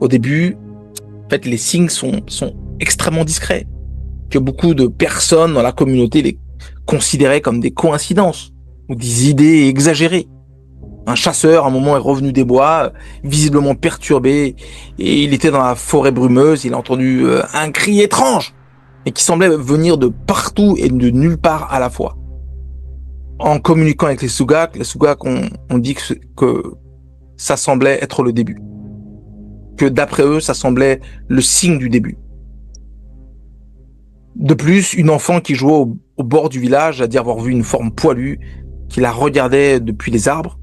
Au début, en fait, les signes sont extrêmement discrets, que beaucoup de personnes dans la communauté les considéraient comme des coïncidences ou des idées exagérées. Un chasseur, à un moment, est revenu des bois, visiblement perturbé, et il était dans la forêt brumeuse, il a entendu un cri étrange, et qui semblait venir de partout et de nulle part à la fois. En communiquant avec les Sugaks ont dit que ça semblait être le début. Que d'après eux, ça semblait le signe du début. De plus, une enfant qui jouait au bord du village a dit avoir vu une forme poilue qui la regardait depuis les arbres.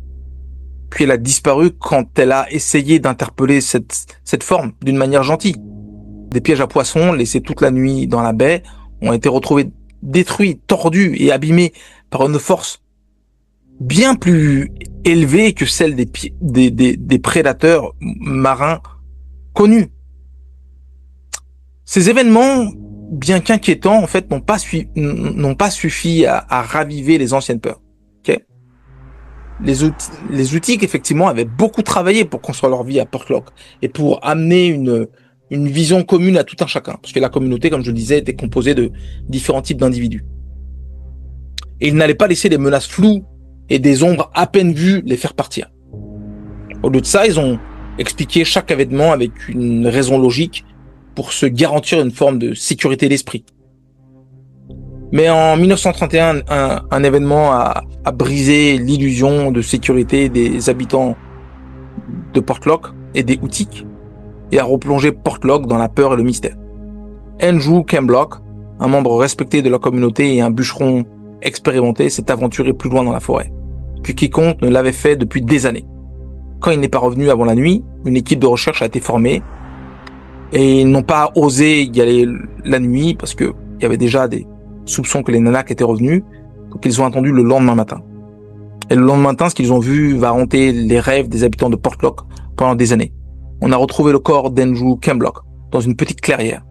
Puis elle a disparu quand elle a essayé d'interpeller cette forme d'une manière gentille. Des pièges à poissons laissés toute la nuit dans la baie ont été retrouvés détruits, tordus et abîmés par une force bien plus élevée que celle des prédateurs marins connus. Ces événements, bien qu'inquiétants, en fait, n'ont pas suffi à raviver les anciennes peurs. Okay, les Houtiques, effectivement, avaient beaucoup travaillé pour construire leur vie à Portlock et pour amener une vision commune à tout un chacun. Parce que la communauté, comme je le disais, était composée de différents types d'individus. Et ils n'allaient pas laisser des menaces floues et des ombres à peine vues les faire partir. Au lieu de ça, ils ont expliqué chaque événement avec une raison logique pour se garantir une forme de sécurité d'esprit. Mais en 1931, un événement a brisé l'illusion de sécurité des habitants de Portlock et des Houtiques et a replongé Portlock dans la peur et le mystère. Andrew Kemblock, un membre respecté de la communauté et un bûcheron expérimenté, s'est aventuré plus loin dans la forêt que quiconque ne l'avait fait depuis des années. Quand il n'est pas revenu avant la nuit, une équipe de recherche a été formée et ils n'ont pas osé y aller la nuit parce que il y avait déjà des soupçons que les Nanaks étaient revenus, donc ils ont attendu le lendemain matin. Et le lendemain matin, ce qu'ils ont vu va hanter les rêves des habitants de Portlock pendant des années. On a retrouvé le corps d'Andrew Kemblock dans une petite clairière.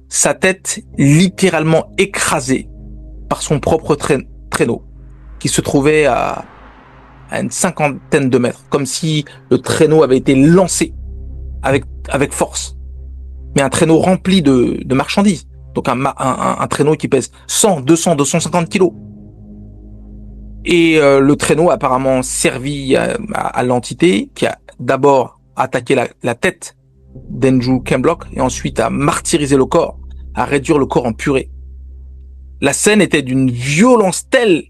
Sa tête littéralement écrasée par son propre traîneau, qui se trouvait à une 50aine de mètres, comme si le traîneau avait été lancé avec force. Mais un traîneau rempli de marchandises. Donc un traîneau qui pèse 100, 200, 250 kilos. Et le traîneau a apparemment servi à l'entité qui a d'abord attaqué la tête d'Andrew Kemblock et ensuite a martyrisé le corps, à réduire le corps en purée. La scène était d'une violence telle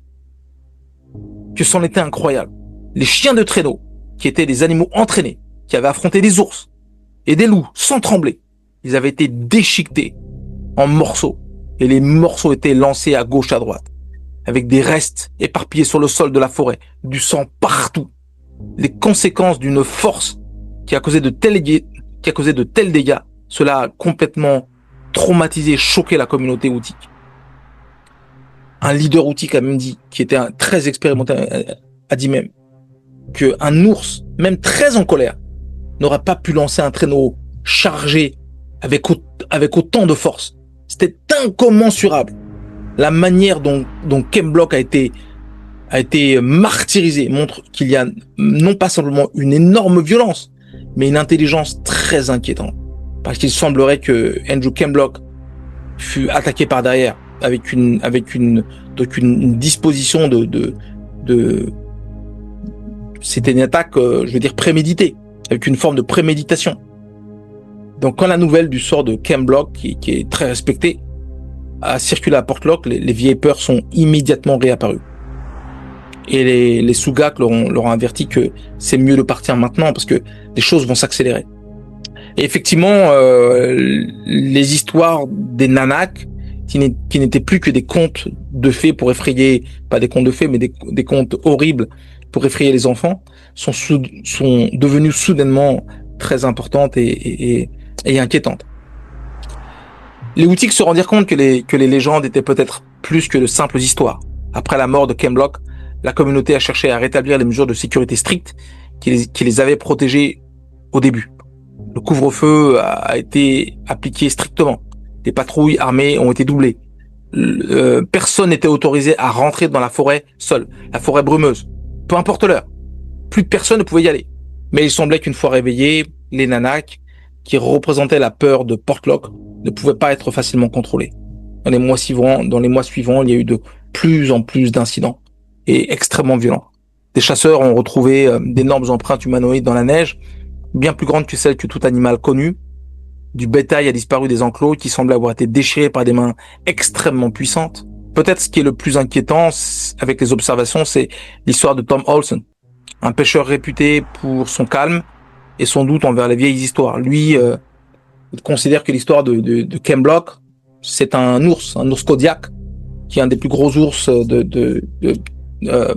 que c'en était incroyable. Les chiens de traîneau, qui étaient des animaux entraînés, qui avaient affronté des ours et des loups sans trembler, ils avaient été déchiquetés en morceaux et les morceaux étaient lancés à gauche, à droite, avec des restes éparpillés sur le sol de la forêt, du sang partout. Les conséquences d'une force qui a causé de tels dégâts, cela a complètement traumatisé et choqué la communauté houtique. Un leader houtique a même dit, qui était très expérimenté, a dit même qu'un ours, même très en colère, n'aurait pas pu lancer un traîneau chargé avec autant de force. C'était incommensurable. La manière dont Kemblock a été martyrisé montre qu'il y a non pas simplement une énorme violence, mais une intelligence très inquiétante. Parce qu'il semblerait que Andrew Kemblock fut attaqué par derrière avec une disposition c'était une attaque, préméditée, avec une forme de préméditation. Donc quand la nouvelle du sort de Kemblock, qui est très respecté, a circulé à Portlock, les vieilles peurs sont immédiatement réapparues. Et les Sugaks leur ont averti que c'est mieux de partir maintenant parce que les choses vont s'accélérer. Et effectivement, les histoires des Nanak, qui n'étaient plus que des contes de fées pour effrayer, pas des contes de fées, mais des contes horribles pour effrayer les enfants, sont devenues soudainement très importantes et inquiétantes. Les Houtiques se rendirent compte que les légendes étaient peut-être plus que de simples histoires. Après la mort de Kemblock, la communauté a cherché à rétablir les mesures de sécurité strictes qui les avaient protégés au début. Le couvre-feu a été appliqué strictement. Les patrouilles armées ont été doublées. Personne n'était autorisé à rentrer dans la forêt seul, la forêt brumeuse. Peu importe l'heure. Plus de personne ne pouvait y aller. Mais il semblait qu'une fois réveillés, les Nanak, qui représentaient la peur de Portlock, ne pouvaient pas être facilement contrôlés. Dans les mois suivants, il y a eu de plus en plus d'incidents et extrêmement violents. Des chasseurs ont retrouvé d'énormes empreintes humanoïdes dans la neige, bien plus grandes que celles que tout animal connu. Du bétail a disparu des enclos qui semblaient avoir été déchirés par des mains extrêmement puissantes. Peut-être ce qui est le plus inquiétant avec les observations, c'est l'histoire de Tom Olsen, un pêcheur réputé pour son calme et son doute envers les vieilles histoires. Lui, il considère que l'histoire de Kemblock, c'est un ours Kodiak, qui est un des plus gros ours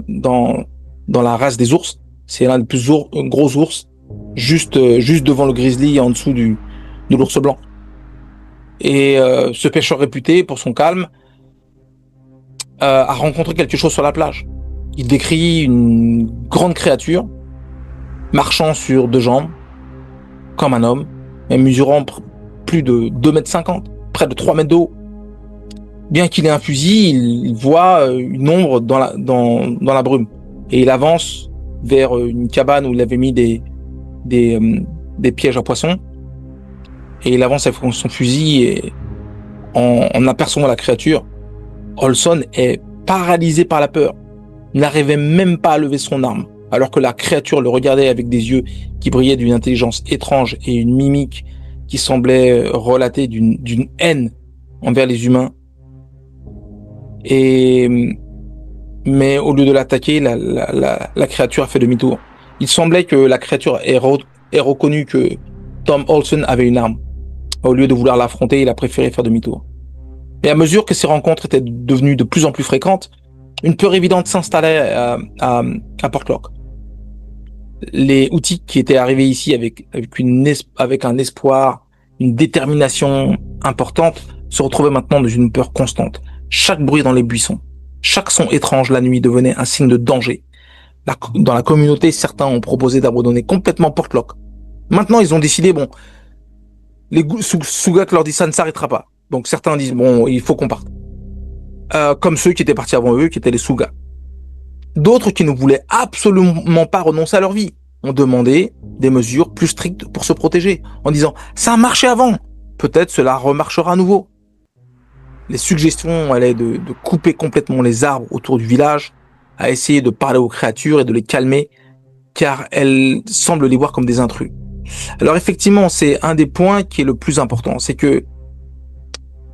dans la race des ours. C'est l'un des plus gros ours, juste devant le grizzly, en dessous de l'ours blanc. Et ce pêcheur réputé pour son calme a rencontré quelque chose sur la plage. Il décrit une grande créature marchant sur deux jambes, comme un homme, mais mesurant plus de 2,50 m, près de 3 mètres de haut. Bien qu'il ait un fusil, il voit une ombre dans la brume. Et il avance vers une cabane où il avait mis des pièges à poissons. Et il avance avec son fusil et en apercevant la créature, Olson est paralysé par la peur. Il n'arrivait même pas à lever son arme, alors que la créature le regardait avec des yeux qui brillaient d'une intelligence étrange et une mimique qui semblait relater d'une haine envers les humains. Mais au lieu de l'attaquer, la créature a fait demi-tour. Il semblait que la créature ait reconnu que Tom Olsen avait une arme. Au lieu de vouloir l'affronter, il a préféré faire demi-tour. Et à mesure que ces rencontres étaient devenues de plus en plus fréquentes, une peur évidente s'installait à Portlock. Les Houtiques qui étaient arrivés ici avec un espoir, une détermination importante, se retrouvaient maintenant dans une peur constante. Chaque bruit dans les buissons, chaque son étrange la nuit devenait un signe de danger. Dans la communauté, certains ont proposé d'abandonner complètement Portlock. Maintenant, ils ont décidé, les Sugak leur dit ça ne s'arrêtera pas. Donc certains disent, il faut qu'on parte. Comme ceux qui étaient partis avant eux, qui étaient les Sugak. D'autres qui ne voulaient absolument pas renoncer à leur vie ont demandé des mesures plus strictes pour se protéger, en disant « ça a marché avant, peut-être cela remarchera à nouveau ». Les suggestions allaient de couper complètement les arbres autour du village, à essayer de parler aux créatures et de les calmer, car elles semblent les voir comme des intrus. Alors effectivement, c'est un des points qui est le plus important, c'est que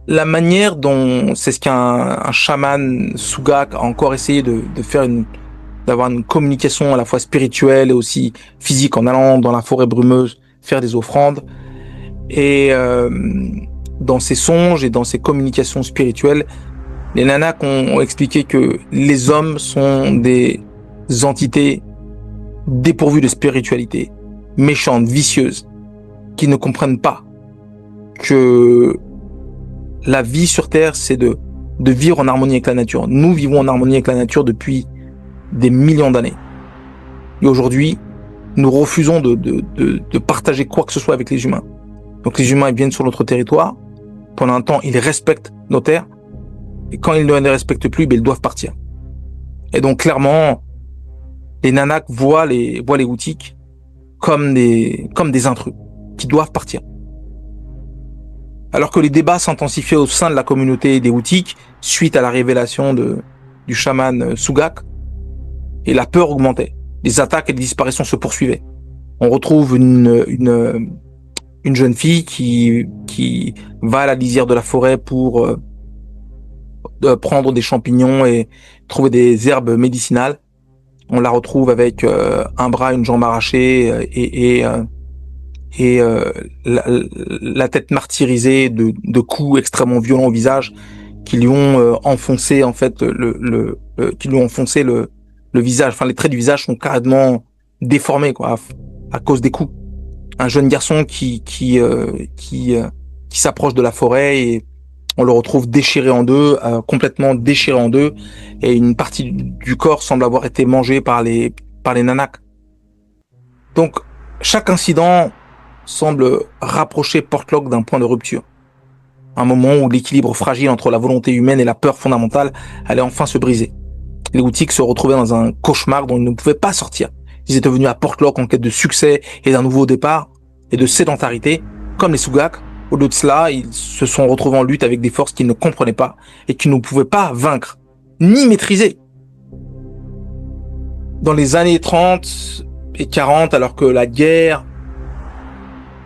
la manière dont, c'est ce qu'un chaman Sugak a encore essayé de faire d'avoir une communication à la fois spirituelle et aussi physique en allant dans la forêt brumeuse faire des offrandes. Et dans ses songes et dans ses communications spirituelles, les Nanak ont expliqué que les hommes sont des entités dépourvues de spiritualité, méchantes, vicieuses, qui ne comprennent pas que la vie sur Terre, c'est de vivre en harmonie avec la nature. Nous vivons en harmonie avec la nature depuis des millions d'années. Et aujourd'hui, nous refusons de partager quoi que ce soit avec les humains. Donc les humains, ils viennent sur notre territoire. Pendant un temps, ils respectent nos terres. Et quand ils ne les respectent plus, ils doivent partir. Et donc clairement, les Nanak voient les Houtiques comme des intrus qui doivent partir. Alors que les débats s'intensifiaient au sein de la communauté des Houtiques suite à la révélation du chaman Sugak, et la peur augmentait. Les attaques et les disparitions se poursuivaient. On retrouve une jeune fille qui va à la lisière de la forêt pour prendre des champignons et trouver des herbes médicinales. On la retrouve avec un bras, une jambe arrachée et et la tête martyrisée de coups extrêmement violents au visage qui lui ont enfoncé en fait qui lui ont enfoncé le visage. Enfin, les traits du visage sont carrément déformés quoi à cause des coups. Un jeune garçon qui s'approche de la forêt et on le retrouve déchiré en deux, complètement déchiré en deux, et une partie du corps semble avoir été mangée par les Nanaks. Donc, chaque incident semble rapprocher Portlock d'un point de rupture. Un moment où l'équilibre fragile entre la volonté humaine et la peur fondamentale allait enfin se briser. Les Utique se retrouvaient dans un cauchemar dont ils ne pouvaient pas sortir. Ils étaient venus à Portlock en quête de succès et d'un nouveau départ, et de sédentarité, comme les Sugak. Au lieu de cela, ils se sont retrouvés en lutte avec des forces qu'ils ne comprenaient pas et qu'ils ne pouvaient pas vaincre, ni maîtriser. Dans les années 30 et 40, alors que la guerre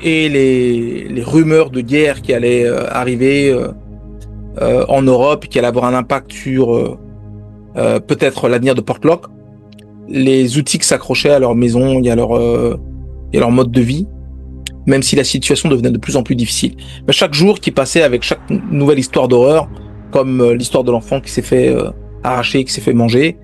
et les rumeurs de guerre qui allaient arriver en Europe et qui allaient avoir un impact sur peut-être l'avenir de Portlock, les Utique s'accrochaient à leur maison et à leur mode de vie, même si la situation devenait de plus en plus difficile. Mais chaque jour qui passait avec chaque nouvelle histoire d'horreur, comme l'histoire de l'enfant qui s'est fait arracher, qui s'est fait manger,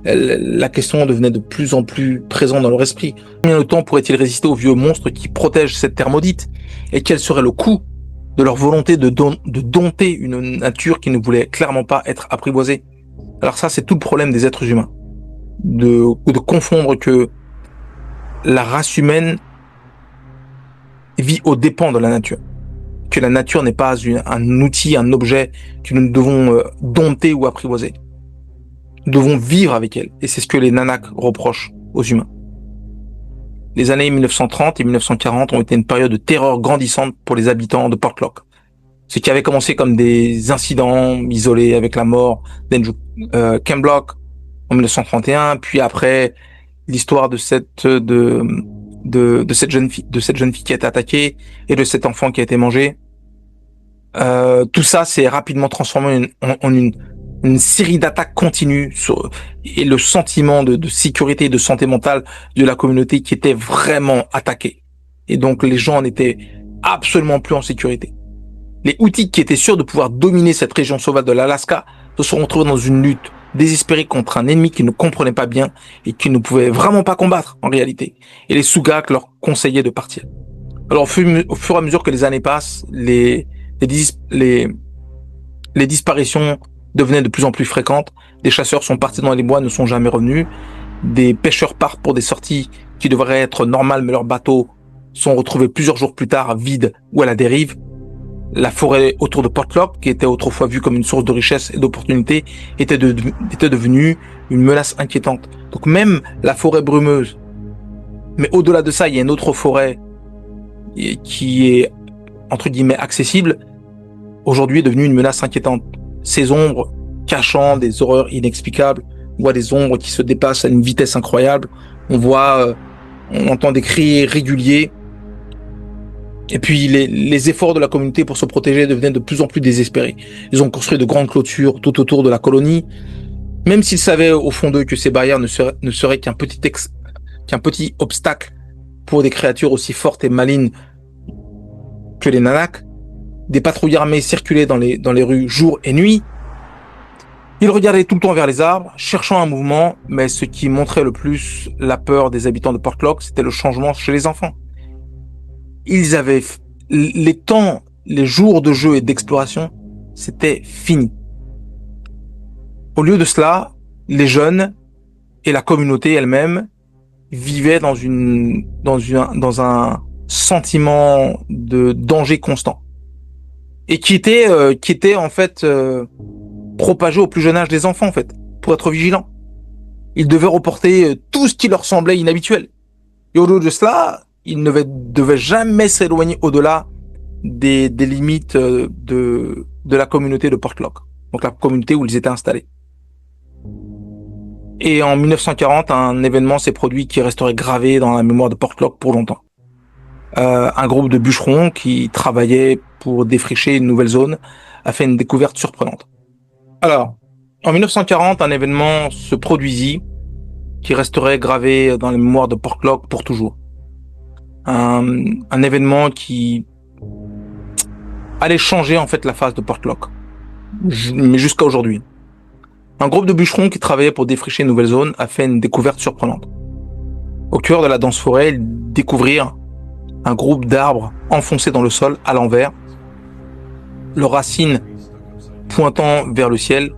la question devenait de plus en plus présente dans leur esprit. Combien de temps pourraient-ils résister aux vieux monstres qui protègent cette terre maudite? Et quel serait le coût de leur volonté de dompter une nature qui ne voulait clairement pas être apprivoisée? Alors ça, c'est tout le problème des êtres humains. De confondre que la race humaine vit aux dépens de la nature. Que la nature n'est pas un outil, un objet que nous devons dompter ou apprivoiser. Nous devons vivre avec elle. Et c'est ce que les Nanaks reprochent aux humains. Les années 1930 et 1940 ont été une période de terreur grandissante pour les habitants de Portlock. Ce qui avait commencé comme des incidents isolés avec la mort d'Andrew Kemblock en 1931, puis après l'histoire de cette jeune fille qui a été attaquée et de cet enfant qui a été mangé. Tout ça s'est rapidement transformé en une série d'attaques continues et le sentiment de sécurité et de santé mentale de la communauté qui était vraiment attaqué. Et donc les gens n'étaient absolument plus en sécurité. Les Utique qui étaient sûrs de pouvoir dominer cette région sauvage de l'Alaska se sont retrouvés dans une lutte désespérée contre un ennemi qu'ils ne comprenaient pas bien et qu'ils ne pouvaient vraiment pas combattre en réalité. Et les Sugak leur conseillaient de partir. Alors au fur et à mesure que les années passent, les disparitions devenaient de plus en plus fréquentes. Des chasseurs sont partis dans les bois, ne sont jamais revenus. Des pêcheurs partent pour des sorties qui devraient être normales, mais leurs bateaux sont retrouvés plusieurs jours plus tard vides ou à la dérive. La forêt autour de Portlock, qui était autrefois vue comme une source de richesse et d'opportunités, était devenue une menace inquiétante. Donc même la forêt brumeuse, mais au-delà de ça, il y a une autre forêt qui est, entre guillemets, accessible, aujourd'hui est devenue une menace inquiétante. Ces ombres cachant des horreurs inexplicables, on voit des ombres qui se dépassent à une vitesse incroyable, on entend des cris réguliers. Et puis les efforts de la communauté pour se protéger devenaient de plus en plus désespérés. Ils ont construit de grandes clôtures tout autour de la colonie, même s'ils savaient au fond d'eux que ces barrières ne seraient qu'un petit obstacle pour des créatures aussi fortes et malignes que les Nanaks. Des patrouilles armées circulaient dans les rues jour et nuit. Ils regardaient tout le temps vers les arbres, cherchant un mouvement, mais ce qui montrait le plus la peur des habitants de Portlock, c'était le changement chez les enfants. Ils avaient les jours de jeu et d'exploration, c'était fini. Au lieu de cela, les jeunes et la communauté elle-même vivaient dans un sentiment de danger constant et qui était en fait propagé au plus jeune âge des enfants en fait, pour être vigilants. Ils devaient reporter tout ce qui leur semblait inhabituel. Et au lieu de cela, ils ne devaient jamais s'éloigner au-delà des limites de la communauté de Portlock, donc la communauté où ils étaient installés. Et en 1940, un événement s'est produit qui resterait gravé dans la mémoire de Portlock pour longtemps. Un groupe de bûcherons qui travaillait pour défricher une nouvelle zone a fait une découverte surprenante. Alors, en 1940, un événement se produisit qui resterait gravé dans la mémoire de Portlock pour toujours. un événement qui allait changer en fait la face de Portlock, mais jusqu'à aujourd'hui. Un groupe de bûcherons qui travaillait pour défricher une nouvelle zone a fait une découverte surprenante. Au cœur de la dense forêt, ils découvrirent un groupe d'arbres enfoncés dans le sol à l'envers, leurs racines pointant vers le ciel,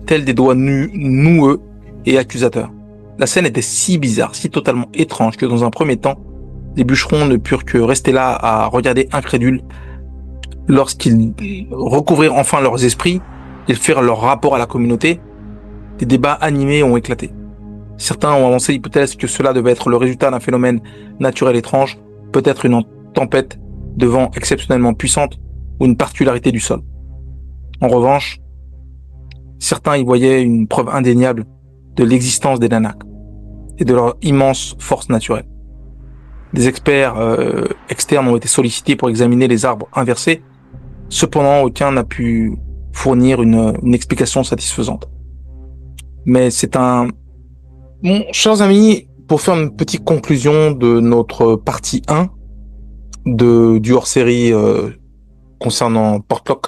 tels des doigts noueux et accusateurs. La scène était si bizarre, si totalement étrange que dans un premier temps, les bûcherons ne purent que rester là à regarder incrédules. Lorsqu'ils recouvrirent enfin leurs esprits, ils firent leur rapport à la communauté, des débats animés ont éclaté. Certains ont avancé l'hypothèse que cela devait être le résultat d'un phénomène naturel étrange, peut-être une tempête de vent exceptionnellement puissante ou une particularité du sol. En revanche, certains y voyaient une preuve indéniable de l'existence des Nanaks et de leur immense force naturelle. Des experts externes ont été sollicités pour examiner les arbres inversés. Cependant, aucun n'a pu fournir une explication satisfaisante. Mais c'est un... Bon, chers amis, pour faire une petite conclusion de notre partie 1 du hors-série concernant Portlock.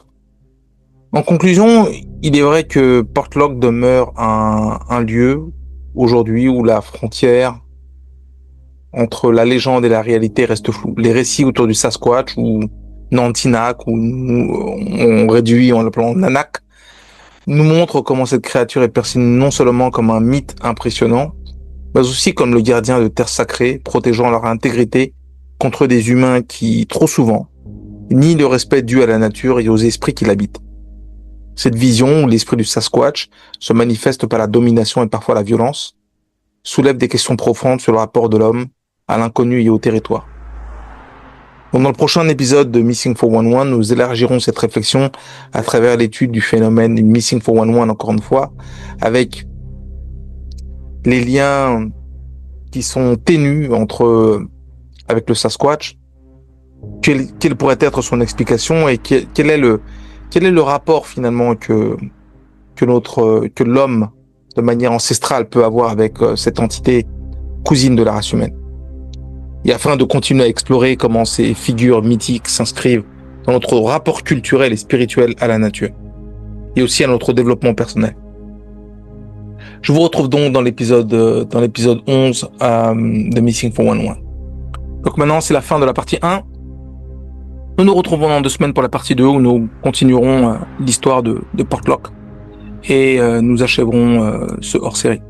En conclusion, il est vrai que Portlock demeure un lieu aujourd'hui où la frontière entre la légende et la réalité reste floue. Les récits autour du Sasquatch ou Nantinak, ou on réduit en l'appelant Nanak, nous montrent comment cette créature est perçue non seulement comme un mythe impressionnant, mais aussi comme le gardien de terres sacrées, protégeant leur intégrité contre des humains qui, trop souvent, nient le respect dû à la nature et aux esprits qui l'habitent. Cette vision, où l'esprit du Sasquatch se manifeste par la domination et parfois la violence, soulève des questions profondes sur le rapport de l'homme à l'inconnu et au territoire. Donc, dans le prochain épisode de Missing 411, nous élargirons cette réflexion à travers l'étude du phénomène Missing 411, encore une fois, avec les liens qui sont ténus avec le Sasquatch, quelle pourrait être son explication et quel est le rapport finalement que l'homme de manière ancestrale peut avoir avec cette entité cousine de la race humaine. Et afin de continuer à explorer comment ces figures mythiques s'inscrivent dans notre rapport culturel et spirituel à la nature, et aussi à notre développement personnel. Je vous retrouve donc dans l'épisode 11 de Missing 411. Donc maintenant, c'est la fin de la partie 1. Nous nous retrouvons dans 2 semaines pour la partie 2 où nous continuerons l'histoire de Portlock et nous achèverons ce hors-série.